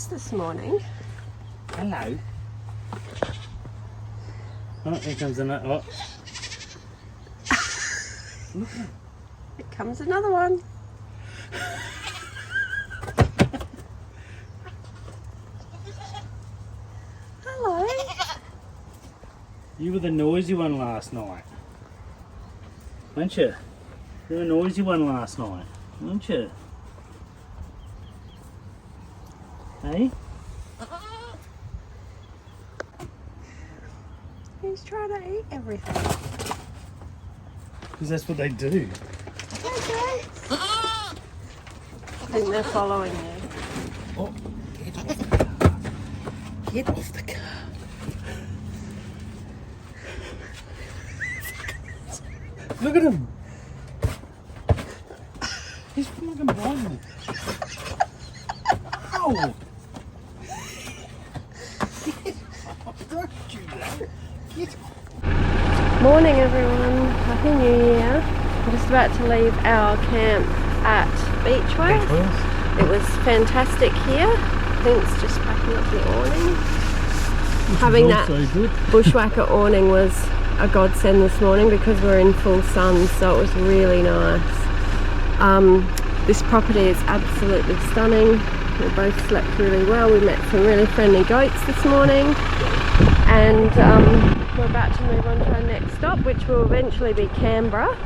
this morning. Hello. Oh, here comes another. Oh. Look at it. Here comes another one. Hello. You were the noisy one last night, weren't you? You were the noisy one last night, weren't you? Hey? He's trying to eat everything. Because that's what they do. Okay. I think they're following you. Oh, get off the car. Get off the car. Look at him. He's fucking blind. Ow! Don't you dare. Get off. Morning everyone. Happy New Year. I'm just about to leave our camp at Beechworth. It was fantastic here. Finn's just packing up the awning. Having that bushwhacker awning was a godsend this morning because we're in full sun, so it was really nice. This property is absolutely stunning. We both slept really well. We met some really friendly goats this morning, and we're about to move on to our next stop, which will eventually be Canberra,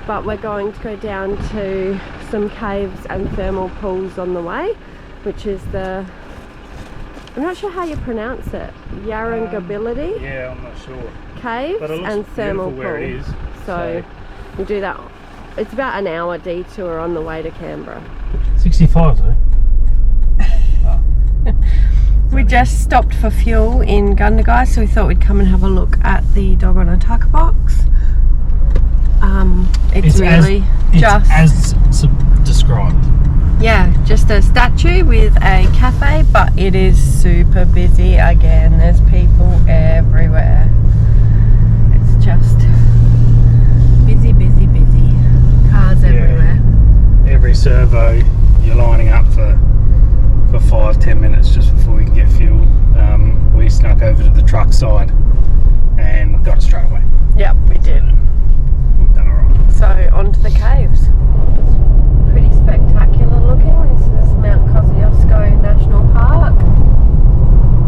but we're going to go down to some caves and thermal pools on the way, which is the, I'm not sure how you pronounce it, Yarrangobilly Yeah, I'm not sure. Caves and thermal pools. So we'll do that. It's about an hour detour on the way to Canberra. 65 though. We just stopped for fuel in Gundagai, so we thought we'd come and have a look at the dog on a tucker box. It's really as described. Yeah, just a statue with a cafe, but it is super busy again. There's people everywhere. It's just busy, busy, busy. Cars everywhere. Every servo you're lining up for 5-10 minutes just before you can get fuel. We snuck over to the truck side and got it straight away. Yep, we did. We've done alright. So onto the caves. Pretty spectacular looking. This is Mount Kosciuszko National Park.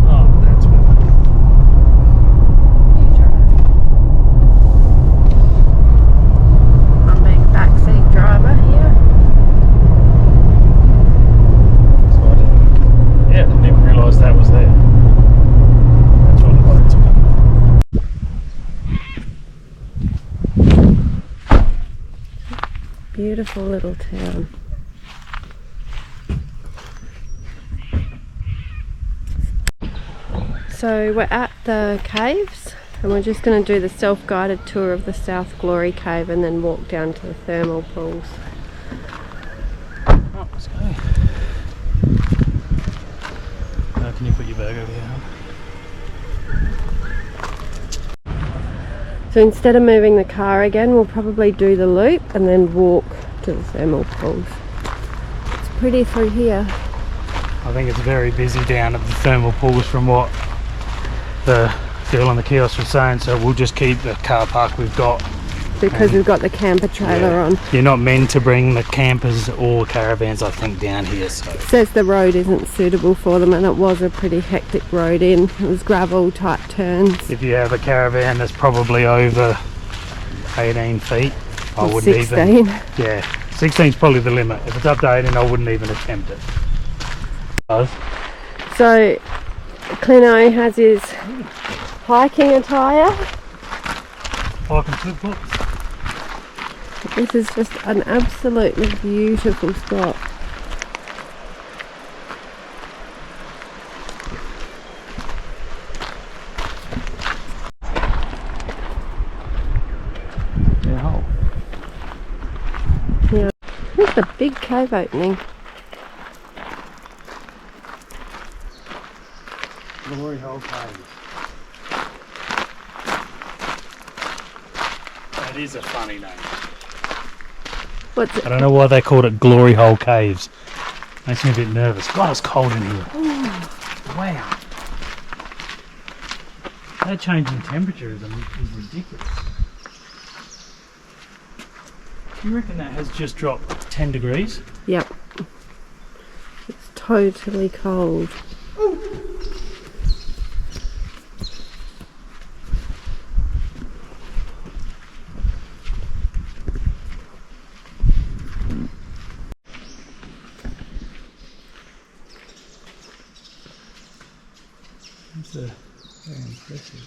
Oh, that's good. You drive. I'm being backseat driver here. I didn't even realise that was there. That's what the boats are coming. Beautiful little town. So we're at the caves and we're just going to do the self-guided tour of the South Glory Cave and then walk down to the thermal pools. Oh, let's go. Can you put your bag over here? So instead of moving the car again, we'll probably do the loop and then walk to the thermal pools. It's pretty through here. I think it's very busy down at the thermal pools from what the girl on the kiosk was saying, so we'll just keep the car park we've got. Because we've got the camper trailer on. You're not meant to bring the campers or caravans, I think, down here. So It says the road isn't suitable for them, and it was a pretty hectic road in. It was gravel, tight turns. if you have a caravan that's probably over 18 feet, I Or wouldn't 16. even. Yeah, 16 is probably the limit. If it's up to 18, I wouldn't even attempt it. So Clino has his hiking attire. Hiking flip-flops. This is just an absolutely beautiful spot. Yeah, look at the big cave opening. Glory Hole Caves. That is a funny name. What's it? I don't know why they called it Glory Hole Caves. Makes me a bit nervous. God, it's cold in here. Ooh. Wow. That change in temperature is ridiculous. You reckon that has just dropped 10 degrees? Yep. It's totally cold. It's a very impressive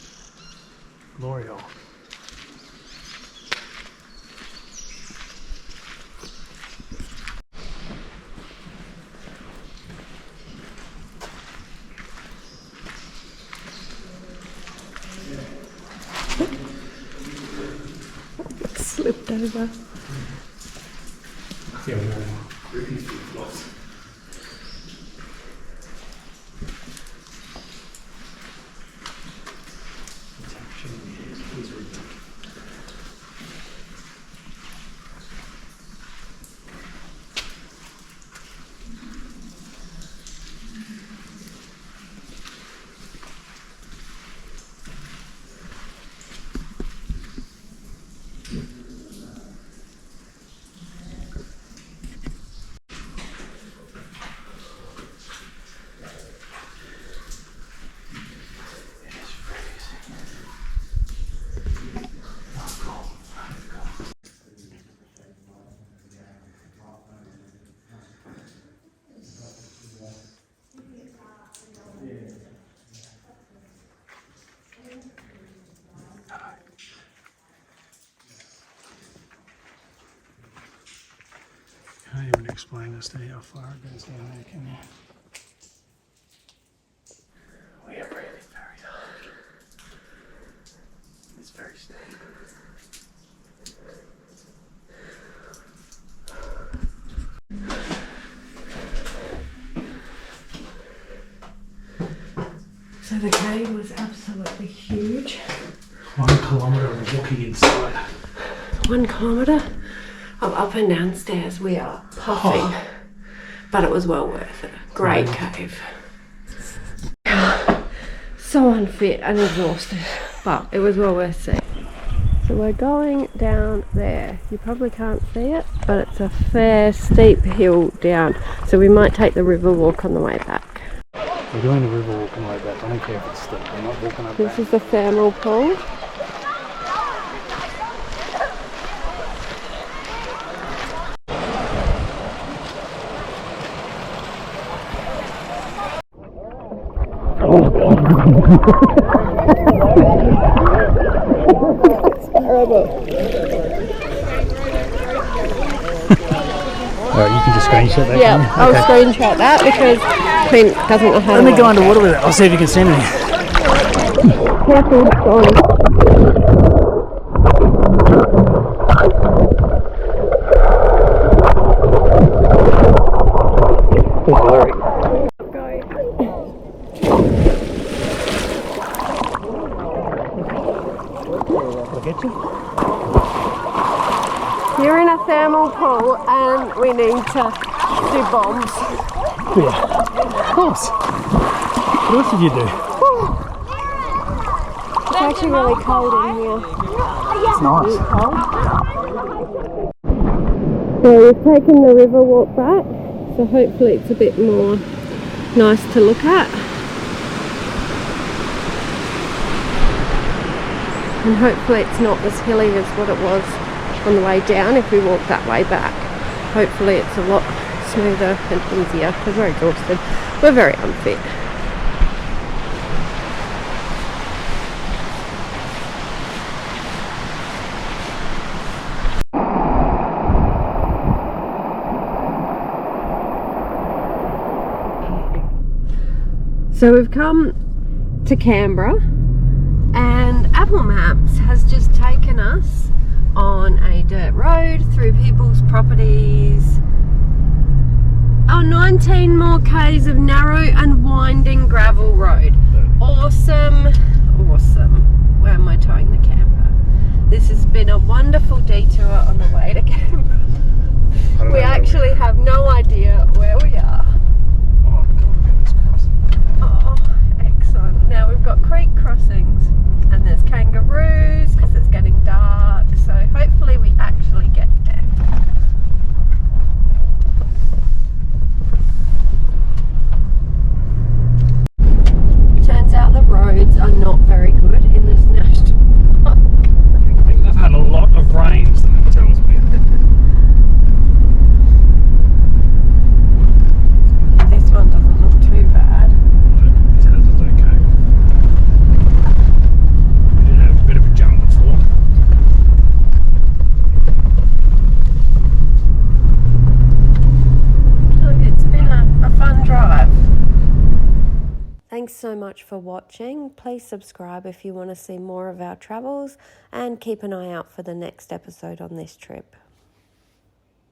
glory hole. Slipped over. Yeah, ripping flip-flops. Can't even explain this to you how far it goes down there, can you? We are breathing very hard. It's very steep. So the cave was absolutely huge. 1 kilometre of walking inside. 1 kilometre of up and down stairs. We are puffing, but it was well worth it. Great cave. So unfit and exhausted, but it was well worth seeing. So we're going down there. You probably can't see it, but it's a fair steep hill down. So we might take the river walk on the way back. We're doing the river walk on the way back. I don't care if it's steep. I'm not walking up This is the thermal pool. Terrible. Alright, you can just screenshot that. Yeah, I'll screenshot that because Clint doesn't know how to Let me work. go underwater with it. I'll see if you can see me. Careful, sorry. It's blurry. I'll get you. You're in a thermal pool and we need to do bombs. Yeah. Of course. What else did you do? It's actually really cold in here. It's nice. So we've taken the river walk back, so hopefully it's a bit more nice to look at. And hopefully it's not as hilly as what it was on the way down if we walk that way back. Hopefully it's a lot smoother and easier because we're exhausted. We're very unfit. So we've come to Canberra and Apple Maps has just taken us on a dirt road through people's properties. 19 more k's of narrow and winding gravel road. Awesome, awesome. Where am I towing the camper? This has been a wonderful detour on the way to Canberra. We actually have no idea where we are. Oh, God, goodness Christ. Oh. crossings. And there's kangaroos because it's getting dark, so hopefully we actually get there. Turns out the roads are not very good in this national park. I think they've had a lot of rain, something tells me. This one doesn't look too bad. It says it's okay. We did have a bit of a jump before. It's been a fun drive. Thanks so much for watching. Please subscribe if you want to see more of our travels and keep an eye out for the next episode on this trip.